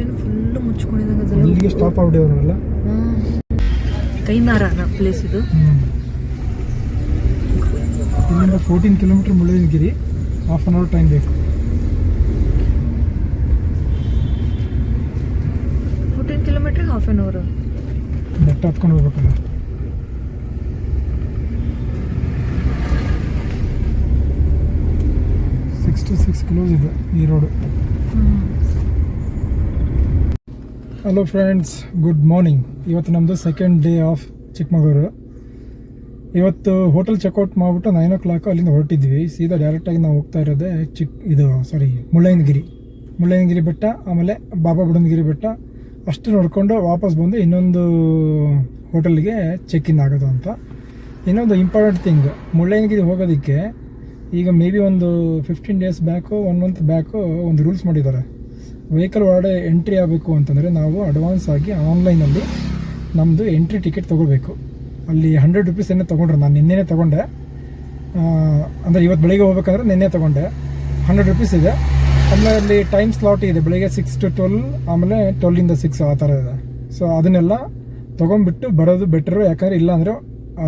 ಕಡೆನೂ ಫುಲ್ಲು ಮುಚ್ಕೊಂಡಿದ್ದಂಗೆ ಇಲ್ಲಿಗೆ stop ಆಗ್ಬಿಟ್ಟಿದಾರಲ್ಲ. ಕೈಮಾರ place ಇದು. ಇಲ್ಲಿಂದ 14 kilometre Mullayanagiri, half an hour time ಬೇಕು. 14 ಕಿಲೋಮೀಟರ್ ಹಾಫ್ ಆನ್ ಅವರ್ ಬೆಟ್ಟ ಹತ್ಕೊಂಡು ಹೋಗ್ಬೇಕಲ್ಲ. 66 ಕಿಲೋಸ್ ಇದೆ ಈ road. Hello friends, good morning. ಇವತ್ತು ನಮ್ಮದು ಸೆಕೆಂಡ್ ಡೇ ಆಫ್ ಚಿಕ್ಕಮಗಳೂರು. ಇವತ್ತು ಹೋಟೆಲ್ ಚೆಕ್ಔಟ್ ಮಾಡಿಬಿಟ್ಟು 9 o'clock ಅಲ್ಲಿಂದ ಹೊರಟಿದ್ವಿ. ಸೀದಾ ಡೈರೆಕ್ಟಾಗಿ ನಾವು ಹೋಗ್ತಾ ಇರೋದೇ ಮುಳ್ಳಯ್ಯನಗಿರಿ ಬೆಟ್ಟ, ಆಮೇಲೆ ಬಾಬಾ ಬುಡನ್ಗಿರಿ ಬೆಟ್ಟ ಅಷ್ಟು ನೋಡಿಕೊಂಡು ವಾಪಸ್ ಬಂದು ಇನ್ನೊಂದು ಹೋಟೆಲ್ಗೆ ಚೆಕ್ ಇನ್ ಆಗೋದು ಅಂತ. ಇನ್ನೊಂದು ಇಂಪಾರ್ಟೆಂಟ್ ಥಿಂಗ್, ಮುಳ್ಳಯ್ಯನಗಿರಿ ಹೋಗೋದಕ್ಕೆ ಈಗ ಮೇ ಬಿ ಒಂದು 15 days ಬ್ಯಾಕು, 1 month ಬ್ಯಾಕು ಒಂದು ರೂಲ್ಸ್ ಮಾಡಿದ್ದಾರೆ. ವೆಹಿಕಲ್ ಒಳಗಡೆ ಎಂಟ್ರಿ ಆಗಬೇಕು ಅಂತಂದರೆ ನಾವು ಅಡ್ವಾನ್ಸ್ ಆಗಿ ಆನ್ಲೈನಲ್ಲಿ ನಮ್ಮದು ಎಂಟ್ರಿ ಟಿಕೆಟ್ ತೊಗೋಬೇಕು. ಅಲ್ಲಿ 100 rupees ಏನೇ ತೊಗೊಂಡ್ರೆ, ನಾನು ನಿನ್ನೆನೇ ತೊಗೊಂಡೆ, ಅಂದರೆ ಇವತ್ತು ಬೆಳಿಗ್ಗೆ ಹೋಗ್ಬೇಕಂದ್ರೆ ನಿನ್ನೆ ತೊಗೊಂಡೆ. 100 rupees ಇದೆ. ಆಮೇಲೆ ಅಲ್ಲಿ ಟೈಮ್ ಸ್ಲಾಟ್ ಇದೆ, ಬೆಳಿಗ್ಗೆ 6 to 12, ಆಮೇಲೆ 12 to 6 ಆ ಥರ ಇದೆ. ಸೊ ಅದನ್ನೆಲ್ಲ ತೊಗೊಂಡ್ಬಿಟ್ಟು ಬರೋದು ಬೆಟ್ರು, ಯಾಕಂದರೆ ಇಲ್ಲಾಂದರೆ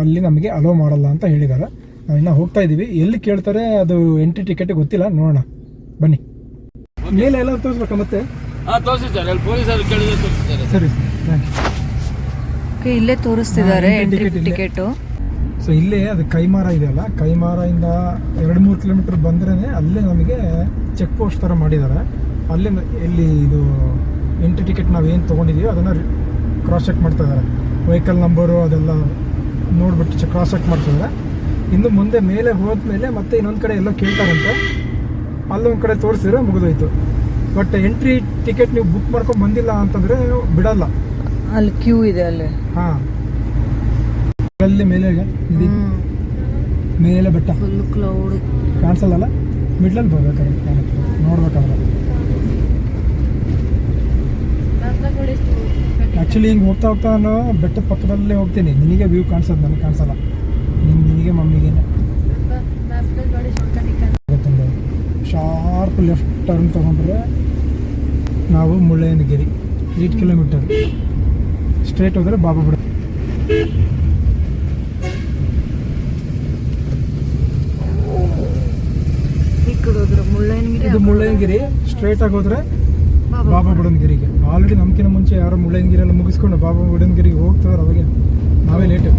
ಅಲ್ಲಿ ನಮಗೆ ಅಲೋ ಮಾಡಲ್ಲ ಅಂತ ಹೇಳಿದ್ದಾರೆ. ನಾವು ಇನ್ನೂ ಹೋಗ್ತಾ ಇದ್ದೀವಿ. ಎಲ್ಲಿ ಕೇಳ್ತಾರೆ ಅದು ಎಂಟ್ರಿ ಟಿಕೆಟ್ ಗೊತ್ತಿಲ್ಲ, ನೋಡೋಣ ಬನ್ನಿ. ಮೇಲೆ ಎಲ್ಲ ತೋರಿಸ್ಬೇಕಾ ಮತ್ತೆ? ಸರಿ, ಥ್ಯಾಂಕ್ ಯು. ಇಲ್ಲೇ ತೋರಿಸ್ತಿದ್ದಾರೆ ಟಿಕೆಟ್. ಸೊ ಇಲ್ಲೇ ಅದು ಕೈಮಾರ ಇದೆಯಲ್ಲ, ಕೈಮಾರದಿಂದ 2-3 ಕಿಲೋಮೀಟರ್ ಬಂದ್ರೇ ಅಲ್ಲೇ ನಮಗೆ ಚೆಕ್ ಪೋಸ್ಟ್ ಥರ ಮಾಡಿದ್ದಾರೆ. ಅಲ್ಲೇ ಎಲ್ಲಿ ಇದು ಎಂಟ್ರಿ ಟಿಕೆಟ್ ನಾವು ಏನು ತೊಗೊಂಡಿದ್ದೀವಿ ಅದನ್ನು ಕ್ರಾಸ್ ಚೆಕ್ ಮಾಡ್ತಾ ಇದ್ದಾರೆ. ವೆಹಿಕಲ್ ನಂಬರು ಅದೆಲ್ಲ ನೋಡಿಬಿಟ್ಟು ಕ್ರಾಸ್ ಚೆಕ್ ಮಾಡ್ತಿದ್ದಾರೆ. ಇನ್ನು ಮುಂದೆ ಮೇಲೆ ಹೋದ್ಮೇಲೆ ಮತ್ತೆ ಇನ್ನೊಂದು ಕಡೆ ಎಲ್ಲ ಕೇಳ್ತಾರಂತೆ, ಅಲ್ಲೊಂದು ಕಡೆ ತೋರಿಸಿದ್ರೆ ಮುಗಿದೋಯ್ತು. ಬಟ್ ಎಂಟ್ರಿ ಟಿಕೆಟ್ ನೀವು ಬುಕ್ ಮಾಡ್ಕೊಂಡು ಬಂದಿಲ್ಲ ಅಂತಂದರೆ ಬಿಡಲ್ಲ, ಅಲ್ಲಿ ಕ್ಯೂ ಇದೆ ಅಲ್ಲಿ. ಹಾಂ, ಅಲ್ಲಿ ಮೇಲೆ ಮೇಲೆ ಬೆಟ್ಟ ಫುಲ್ ಕ್ಲೌಡ್ ಕಾಣಿಸಲ್ಲ, ಮಿಡ್ಲಲ್ಲಿ ಬರ್ಬೇಕಾದ್ರೆ ಕಾಣುತ್ತೆ, ನೋಡ್ಬೇಕಾದ್ರೆ. ಆ್ಯಕ್ಚುಲಿ ಹಿಂಗೆ ಹೋಗ್ತಾ ನಾನು ಬೆಟ್ಟದ ಪಕ್ಕದಲ್ಲೇ ಹೋಗ್ತೀನಿ. ನಿನಗೆ ವ್ಯೂ ಕಾಣಿಸೋದು, ನನಗೆ ಕಾಣಿಸಲ್ಲ. ನಿನಗೆ ಮಮ್ಮಿಗೇನೆ ಶಾರ್ಪ್ ಲೆಫ್ಟ್ ಟರ್ನ್ ತೊಗೊಂಡ್ರೆ ನಾವು ಮುಳ್ಳಯ್ಯನಗಿರಿ 8 ಕಿಲೋಮೀಟರ್. ಸ್ಟ್ರೇಟ್ ಹೋದರೆ ಬಾಬಾ ಬುಡ. ಇದು ಮುಳ್ಳಯ್ಯನಗಿರಿ. ಸ್ಟ್ರೇಟ್ ಆಗಿ ಹೋದ್ರೆ ಬಾಬಾ ಬುಡನ್ಗಿರಿಗೆ. ಆಲ್ರೆಡಿ ನಮ್ಕಿಂತ ಮುಂಚೆ ಯಾರೋ ಮುಳ್ಳಯ್ಯನಗಿರಿ ಎಲ್ಲ ಮುಗಿಸ್ಕೊಂಡು ಬಾಬಾ ಬುಡನ್ಗಿರಿಗೆ ಹೋಗ್ತಾರೆ, ಅವಾಗೆ ನಾವೇ ಲೇಟ್.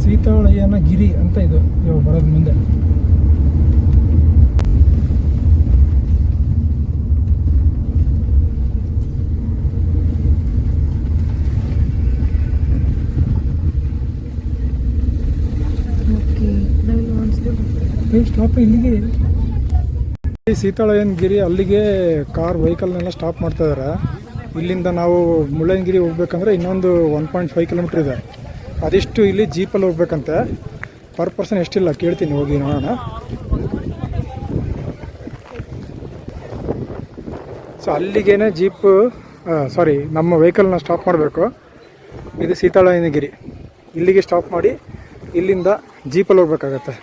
ಸೀತಾಳಯ್ಯನ ಗಿರಿ ಅಂತ ಇದು ಇವಾಗ ಬರೋದು ಮುಂದೆ. ಸ್ಟಾಪ್ ಇಲ್ಲಿಗೆ ಸೀತಾಳಯ್ಯನಗಿರಿ, ಅಲ್ಲಿಗೆ ಕಾರ್ ವೆಹಿಕಲ್ನೆಲ್ಲ ಸ್ಟಾಪ್ ಮಾಡ್ತಾ ಇದ್ದಾರೆ. ಇಲ್ಲಿಂದ ನಾವು ಮುಳ್ಳಯ್ಯನಗಿರಿ ಹೋಗ್ಬೇಕಂದ್ರೆ ಇನ್ನೊಂದು 1.5 ಕಿಲೋಮೀಟರ್ ಇದೆ. ಅದಿಷ್ಟು ಇಲ್ಲಿ ಜೀಪಲ್ಲಿ ಹೋಗ್ಬೇಕಂತೆ. ಪರ್ ಪರ್ಸನ್ ಎಷ್ಟಿಲ್ಲ ಕೇಳ್ತೀನಿ, ಹೋಗಿ ನೋಡೋಣ. ಸೊ ಅಲ್ಲಿಗೇನೆ ನಮ್ಮ ವೆಹಿಕಲ್ನ ಸ್ಟಾಪ್ ಮಾಡಬೇಕು. ಇದು ಸೀತಾಳಯ್ಯನಗಿರಿ. ಇಲ್ಲಿಗೆ ಸ್ಟಾಪ್ ಮಾಡಿ ಇಲ್ಲಿಂದ ಜೀಪಲ್ಲಿ ಹೋಗ್ಬೇಕಾಗತ್ತೆ.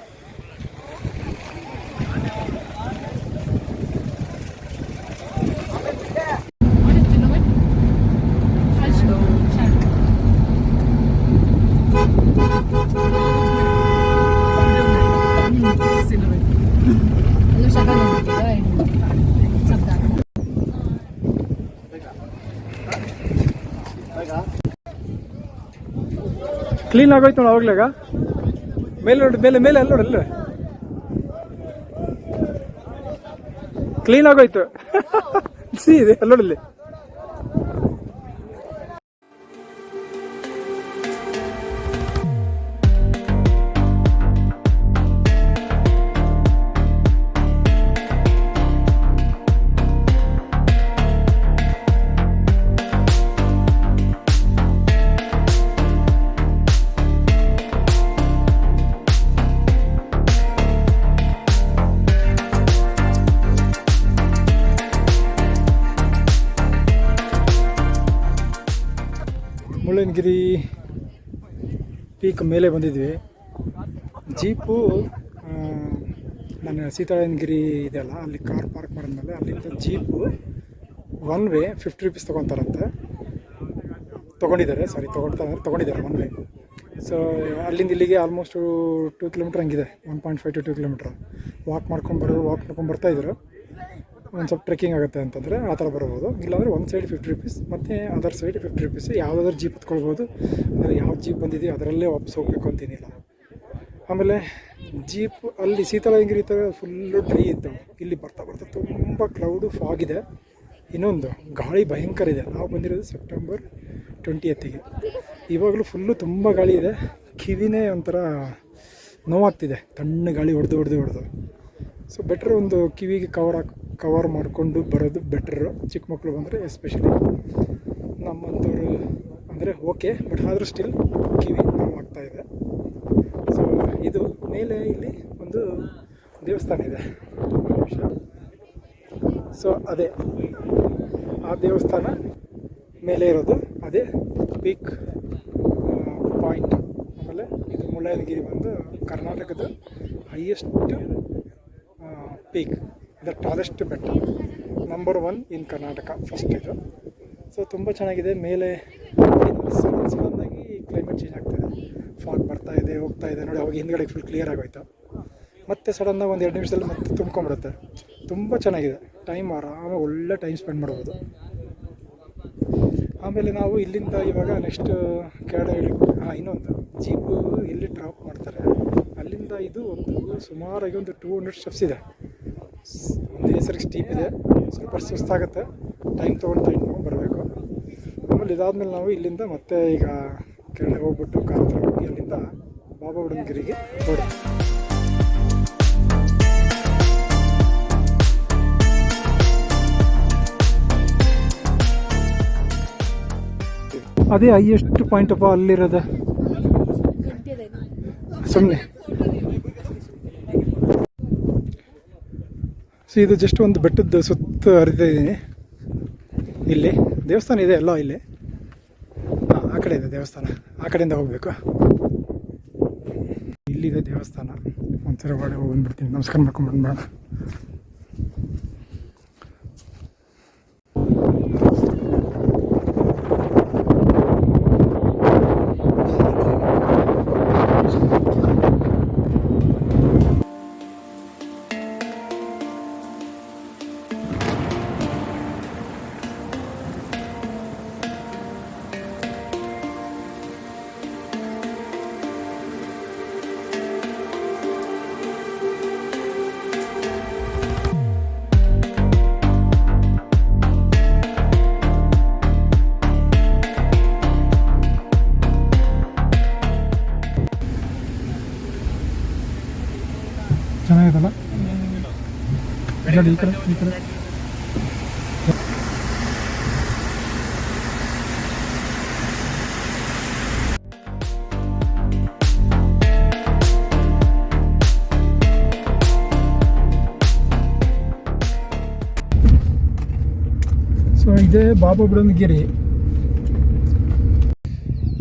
ಕ್ಲೀನ್ ಆಗೋಯ್ತು ನೋಡಿ ಅವಾಗ್ಲಾಗ. ಮೇಲೆ ನೋಡಿ, ಮೇಲೆ ಅಲ್ಲಿ ನೋಡಿ, ಅಲ್ಲೇ ಕ್ಲೀನ್ ಆಗೋಯ್ತು. ಸಿ ಇದೆ ಅಲ್ಲೋಡಲ್ಲಿ. ಮುಳ್ಳಯ್ಯನಗಿರಿ ಪೀಕ್ ಮೇಲೆ ಬಂದಿದ್ವಿ. ಜೀಪು ನಾನು ಸೀತಾಳಯ್ಯನಗಿರಿ ಇದೆಯಲ್ಲ ಅಲ್ಲಿ ಕಾರ್ ಪಾರ್ಕ್ ಮಾಡಿದ್ಮೇಲೆ ಅಲ್ಲಿಂದ ಜೀಪು ಒನ್ ವೇ 50 ರೂಪೀಸ್ ತೊಗೊತಾರಂತೆ. ತೊಗೊಂಡಿದ್ದಾರೆ ಒನ್ ವೇ. ಸೊ ಅಲ್ಲಿಂದ ಇಲ್ಲಿಗೆ ಆಲ್ಮೋಸ್ಟ್ 2 ಕಿಲೋಮೀಟ್ರ್ ಹಂಗಿದೆ, 1.5 to 2 ಕಿಲೋಮೀಟ್ರ್. ವಾಕ್ ಮಾಡ್ಕೊಂಡು ಬರ್ತಾಯಿದ್ರು. ಒಂದು ಸ್ವಲ್ಪ ಟ್ರೆಕ್ಕಿಂಗ್ ಆಗುತ್ತೆ ಅಂತಂದರೆ ಆ ಥರ ಬರ್ಬೋದು. ಇಲ್ಲಾಂದರೆ ಒಂದು ಸೈಡ್ 50 ರೂಪೀಸ್ ಮತ್ತು ಅದರ್ ಸೈಡ್ 50 ರೂಪೀಸ್. ಯಾವುದಾದ್ರೂ ಜೀಪ್ ಹತ್ಕೊಳ್ಬೋದು. ಅಂದರೆ ಯಾವ ಜೀಪ್ ಬಂದಿದೆಯೋ ಅದರಲ್ಲೇ ವಾಪಸ್ ಹೋಗಬೇಕು ಅಂತೇನಿಲ್ಲ. ಆಮೇಲೆ ಜೀಪ್ ಅಲ್ಲಿ ಸೀತಾಳಯ್ಯನಗಿರಿ ಫುಲ್ಲು ಡ್ರೈ ಇತ್ತು. ಇಲ್ಲಿ ಬರ್ತಾ ತುಂಬ ಕ್ಲೌಡು ಫಾಗಿದೆ. ಇನ್ನೊಂದು ಗಾಳಿ ಭಯಂಕರ ಇದೆ. ನಾವು ಬಂದಿರೋದು ಸೆಪ್ಟೆಂಬರ್ 20th. ಇವಾಗಲೂ ಫುಲ್ಲು ತುಂಬ ಗಾಳಿ ಇದೆ. ಕಿವಿನೇ ಒಂಥರ ನೋವಾಗ್ತಿದೆ, ತಣ್ಣ ಗಾಳಿ ಹೊಡೆದು. ಸೊ ಬೆಟ್ರ್ ಒಂದು ಕಿವಿಗೆ ಕವರ್ ಮಾಡಿಕೊಂಡು ಬರೋದು ಬೆಟ್ರು. ಚಿಕ್ಕ ಮಕ್ಕಳು ಬಂದರೆ ಎಸ್ಪೆಷಲಿ. ನಮ್ಮಂಥವ್ರು ಅಂದರೆ ಓಕೆ, ಬಟ್ ಆದರೂ ಸ್ಟಿಲ್ ಕಿವಿ ನೋವಾಗ್ತಾಯಿದೆ. ಸೊ ಇದು ಮೇಲೆ ಇಲ್ಲಿ ಒಂದು ದೇವಸ್ಥಾನ ಇದೆ. ಸೊ ಅದೇ ಆ ದೇವಸ್ಥಾನ ಮೇಲೆ ಇರೋದು, ಅದೇ ಪೀಕ್ ಪಾಯಿಂಟ್. ಆಮೇಲೆ ಇದು ಮುಳ್ಳಯ್ಯನಗಿರಿ ಬಂದು ಕರ್ನಾಟಕದ ಹೈಯೆಸ್ಟ್ ಪೀಕ್, ದ ಟಾಲೆಸ್ಟ್ ಬೆಟ್ಟ, ನಂಬರ್ 1 ಇನ್ ಕರ್ನಾಟಕ, ಫಸ್ಟ್ ಇದು. ಸೊ ತುಂಬ ಚೆನ್ನಾಗಿದೆ. ಮೇಲೆ ಸಡನ್ನಾಗಿ ಕ್ಲೈಮೇಟ್ ಚೇಂಜ್ ಆಗ್ತಾಯಿದೆ, ಫಾಗ್ ಬರ್ತಾಯಿದೆ ಹೋಗ್ತಾಯಿದೆ ನೋಡಿ. ಅವಾಗ ಹಿಂದ್ಗಡೆ ಫುಲ್ ಕ್ಲಿಯರ್ ಆಗೋಯ್ತು. ಮತ್ತೆ ಸಡನ್ನಾಗಿ ಒಂದು 2 ನಿಮಿಷದಲ್ಲಿ ಮತ್ತೆ ತುಂಬ್ಕೊಂಬಿಡುತ್ತೆ. ತುಂಬ ಚೆನ್ನಾಗಿದೆ. ಟೈಮ್ ಆರಾಮಾಗಿ ಒಳ್ಳೆ ಟೈಮ್ ಸ್ಪೆಂಡ್ ಮಾಡ್ಬೋದು. ಆಮೇಲೆ ನಾವು ಇಲ್ಲಿಂದ ಇವಾಗ ನೆಕ್ಸ್ಟ್ ಕೆಳಗಡೆ ಇನ್ನೊಂದು ಜೀಪು ಎಲ್ಲಿ ಡ್ರಾಪ್ ಮಾಡ್ತಾರೆ ಅಲ್ಲಿಂದ ಇದು ಒಂದು ಸುಮಾರಾಗಿ ಒಂದು 200 ಸ್ಟೆಪ್ಸ್ ಇದೆ. ಒಂದೇ ಸರಿಗೆ ಸ್ಟೀಪ್ ಇದೆ, ಸ್ವಲ್ಪ ಸುಸ್ತಾಗುತ್ತೆ. ಟೈಮ್ ತೊಗೊಂಡು ಬರಬೇಕು. ಆಮೇಲೆ ಇದಾದಮೇಲೆ ನಾವು ಇಲ್ಲಿಂದ ಮತ್ತೆ ಈಗ ಕೆಳಗೆ ಹೋಗ್ಬಿಟ್ಟು ಕಾರ್ ಹತ್ರ ಹೋಗಿ ಅಲ್ಲಿಂದ ಬಾಬಾ ಬುಡನ್ಗಿರಿಗೆ ಹೊರಡು. ಅದೇ ಹೈಯೆಸ್ಟ್ ಪಾಯಿಂಟ್ ಅಪ್ಪ ಅಲ್ಲಿರೋದ. ಸುಮ್ಮನೆ ಸೊ ಇದು ಜಸ್ಟ್ ಒಂದು ಬೆಟ್ಟದ ಸುತ್ತ ಹರಿದಿದ್ದೀನಿ. ಇಲ್ಲಿ ದೇವಸ್ಥಾನ ಇದೆ ಎಲ್ಲ ಇಲ್ಲಿ. ಆ ಕಡೆ ಇದೆ ದೇವಸ್ಥಾನ, ಆ ಕಡೆಯಿಂದ ಹೋಗಬೇಕು. ಇಲ್ಲಿದೆ ದೇವಸ್ಥಾನ. ಒಂದ್ಸರಿ ಒಳಗೆ ಹೋಗಿ ಬಂದ್ಬಿಡ್ತೀನಿ, ನಮಸ್ಕಾರ ಮಾಡ್ಕೊಂಡ್ಬಂದ್ಬೇಡ. ಚೆನ್ನಾಗಿದಲ್ಲ ಈ ಕಡೆ. ಸೊ ಇದೇ ಬಾಬಾ ಬುಡನ್ಗಿರಿ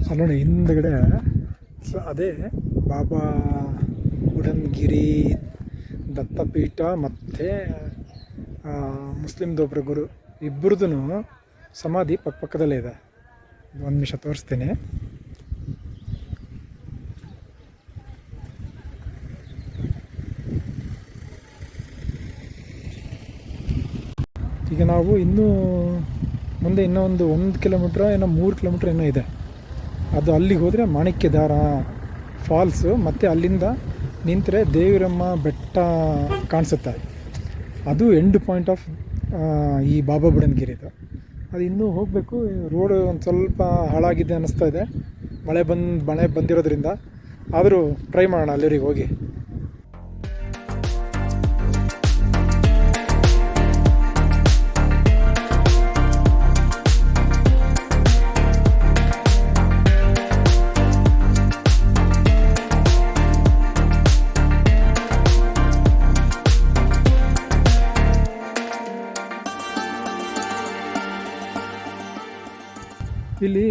ಅಲ್ಲೋಣ ಹಿಂದ್ಗಡೆ. ಸೊ ಅದೇ ಬಾಬಾ ಬುಡನ್ಗಿರಿ ದತ್ತಪೀಠ ಮತ್ತು ಮುಸ್ಲಿಮ್ದೊಬ್ಬರು ಗುರು ಇಬ್ಬರದೂ ಸಮಾಧಿ ಪಕ್ಕದಲ್ಲೇ ಇದೆ. ಒಂದು ನಿಮಿಷ ತೋರಿಸ್ತೀನಿ. ಈಗ ನಾವು ಇನ್ನೂ ಮುಂದೆ ಇನ್ನೂ ಒಂದು 1 ಕಿಲೋಮೀಟ್ರ್ ಏನೋ 3 ಕಿಲೋಮೀಟ್ರ್ ಏನೋ ಇದೆ. ಅದು ಅಲ್ಲಿಗೆ ಹೋದರೆ ಮಾಣಿಕ್ಯಧಾರ ಫಾಲ್ಸು, ಮತ್ತು ಅಲ್ಲಿಂದ ನಿಂತರೆ ದೇವಿರಮ್ಮ ಬೆಟ್ಟ ಕಾಣಿಸುತ್ತೆ. ಅದು ಎಂಡ್ ಪಾಯಿಂಟ್ ಆಫ್ ಈ ಬಾಬಾ ಬುಡನ್ಗಿರಿದು. ಅದು ಇನ್ನೂ ಹೋಗಬೇಕು. ರೋಡ್ ಒಂದು ಸ್ವಲ್ಪ ಹಾಳಾಗಿದೆ ಅನ್ನಿಸ್ತಾ ಇದೆ, ಮಳೆ ಬಂದಿರೋದ್ರಿಂದ. ಆದರೂ ಟ್ರೈ ಮಾಡೋಣ ಅಲ್ಲಿವರೆಗೆ ಹೋಗಿ. ಇಲ್ಲಿ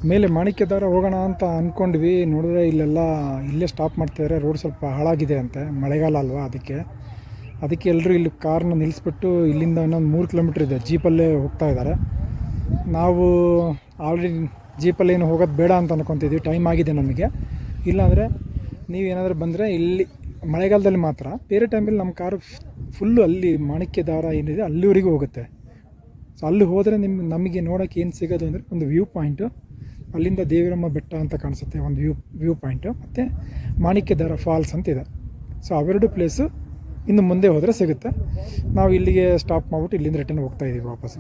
ಮೇಲೆ ಮಾಣಿಕ್ಯದಾರ ಹೋಗೋಣ ಅಂತ ಅಂದ್ಕೊಂಡ್ವಿ. ನೋಡಿದ್ರೆ ಇಲ್ಲೆಲ್ಲ ಇಲ್ಲೇ ಸ್ಟಾಪ್ ಮಾಡ್ತಿದ್ದಾರೆ. ರೋಡ್ ಸ್ವಲ್ಪ ಹಾಳಾಗಿದೆ ಅಂತೆ, ಮಳೆಗಾಲ ಅಲ್ವಾ, ಅದಕ್ಕೆ ಎಲ್ಲರೂ ಇಲ್ಲಿ ಕಾರ್ನ ನಿಲ್ಲಿಸ್ಬಿಟ್ಟು ಇಲ್ಲಿಂದ ಇನ್ನೊಂದು 3 ಕಿಲೋಮೀಟ್ರ್ ಇದೆ, ಜೀಪಲ್ಲೇ ಹೋಗ್ತಾ ಇದ್ದಾರೆ. ನಾವು ಆಲ್ರೆಡಿ ಜೀಪಲ್ಲೇನು ಹೋಗೋದು ಬೇಡ ಅಂತ ಅಂದ್ಕೊತಿದ್ವಿ, ಟೈಮ್ ಆಗಿದೆ ನಮಗೆ. ಇಲ್ಲಾಂದರೆ ನೀವೇನಾದರೂ ಬಂದರೆ ಇಲ್ಲಿ ಮಳೆಗಾಲದಲ್ಲಿ ಮಾತ್ರ, ಬೇರೆ ಟೈಮಲ್ಲಿ ನಮ್ಮ ಕಾರು ಫುಲ್ಲು ಅಲ್ಲಿ ಮಾಣಿಕ್ಯದಾರ ಏನಿದೆ ಅಲ್ಲಿವರೆಗೂ ಹೋಗುತ್ತೆ. ಸೊ ಅಲ್ಲಿ ಹೋದರೆ ನಮಗೆ ನೋಡೋಕ್ಕೆ ಏನು ಸಿಗೋದು ಅಂದರೆ ಒಂದು ವ್ಯೂ ಪಾಯಿಂಟು, ಅಲ್ಲಿಂದ ದೇವಿರಮ್ಮ ಬೆಟ್ಟ ಅಂತ ಕಾಣಿಸುತ್ತೆ ಒಂದು ವ್ಯೂ ಪಾಯಿಂಟು, ಮತ್ತು ಮಾಣಿಕ್ಯದಾರ ಫಾಲ್ಸ್ ಅಂತ ಇದೆ. ಸೊ ಅವೆರಡು ಪ್ಲೇಸು ಇನ್ನು ಮುಂದೆ ಹೋದರೆ ಸಿಗುತ್ತೆ. ನಾವು ಇಲ್ಲಿಗೆ ಸ್ಟಾಪ್ ಮಾಡಿಬಿಟ್ಟು ಇಲ್ಲಿಂದ ರಿಟರ್ನ್ ಹೋಗ್ತಾ ಇದ್ದೀವಿ ವಾಪಸ್ಸು.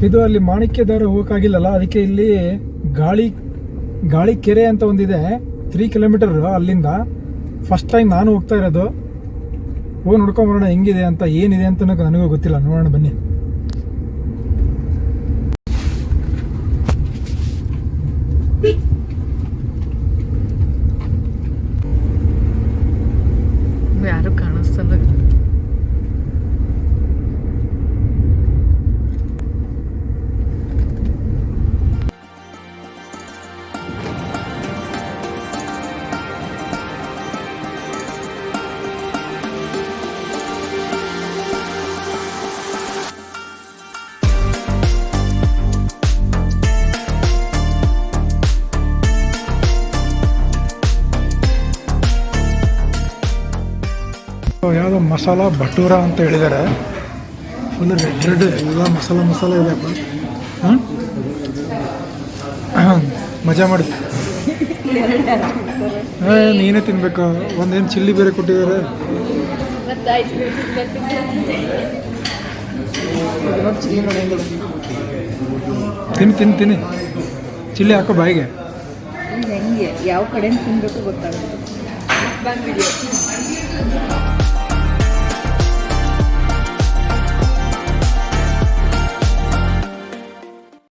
ಇದು ಅಲ್ಲಿ ಮಾಣಿಕ್ಯದಾರ ಹೋಗೋಕ್ಕಾಗಿಲ್ಲಲ್ಲ, ಅದಕ್ಕೆ ಇಲ್ಲಿ ಗಾಳಿ ಕೆರೆ ಅಂತ ಒಂದಿದೆ 3 ಕಿಲೋಮೀಟರ್ ಅಲ್ಲಿಂದ. ಫಸ್ಟ್ ಟೈಮ್ ನಾನು ಹೋಗ್ತಾ ಇರೋದು, ಹೋಗಿ ನೋಡ್ಕೊಂಬರೋಣ ಹೆಂಗಿದೆ ಅಂತ, ಏನಿದೆ ಅಂತ ನನಗೂ ಗೊತ್ತಿಲ್ಲ. ನೋಡೋಣ ಬನ್ನಿ. ಯಾರು ಕಾಣಿಸ್ತಲ್ಲ. ಯಾವುದೋ ಮಸಾಲ ಭಟೂರ ಅಂತ ಹೇಳಿದ್ದಾರೆ. ಫುಲ್ ರೆಡ್ ಎಲ್ಲ ಮಸಾಲ ಇದೆಯಪ್ಪ. ಮಜಾ ಮಾಡಿ. ನೀನೇ ತಿನ್ಬೇಕು. ಒಂದೇನು ಚಿಲ್ಲಿ ಬೇರೆ ಕೊಟ್ಟಿದ್ದಾರೆ. ತಿನ್ನಿ ಚಿಲ್ಲಿ ಹಾಕೋ ಬಾಯಿಗೆ. ಹೆಂಗೆ ಯಾವ ಕಡೆ ತಿನ್ಬೇಕು ಗೊತ್ತಾಗುತ್ತೆ.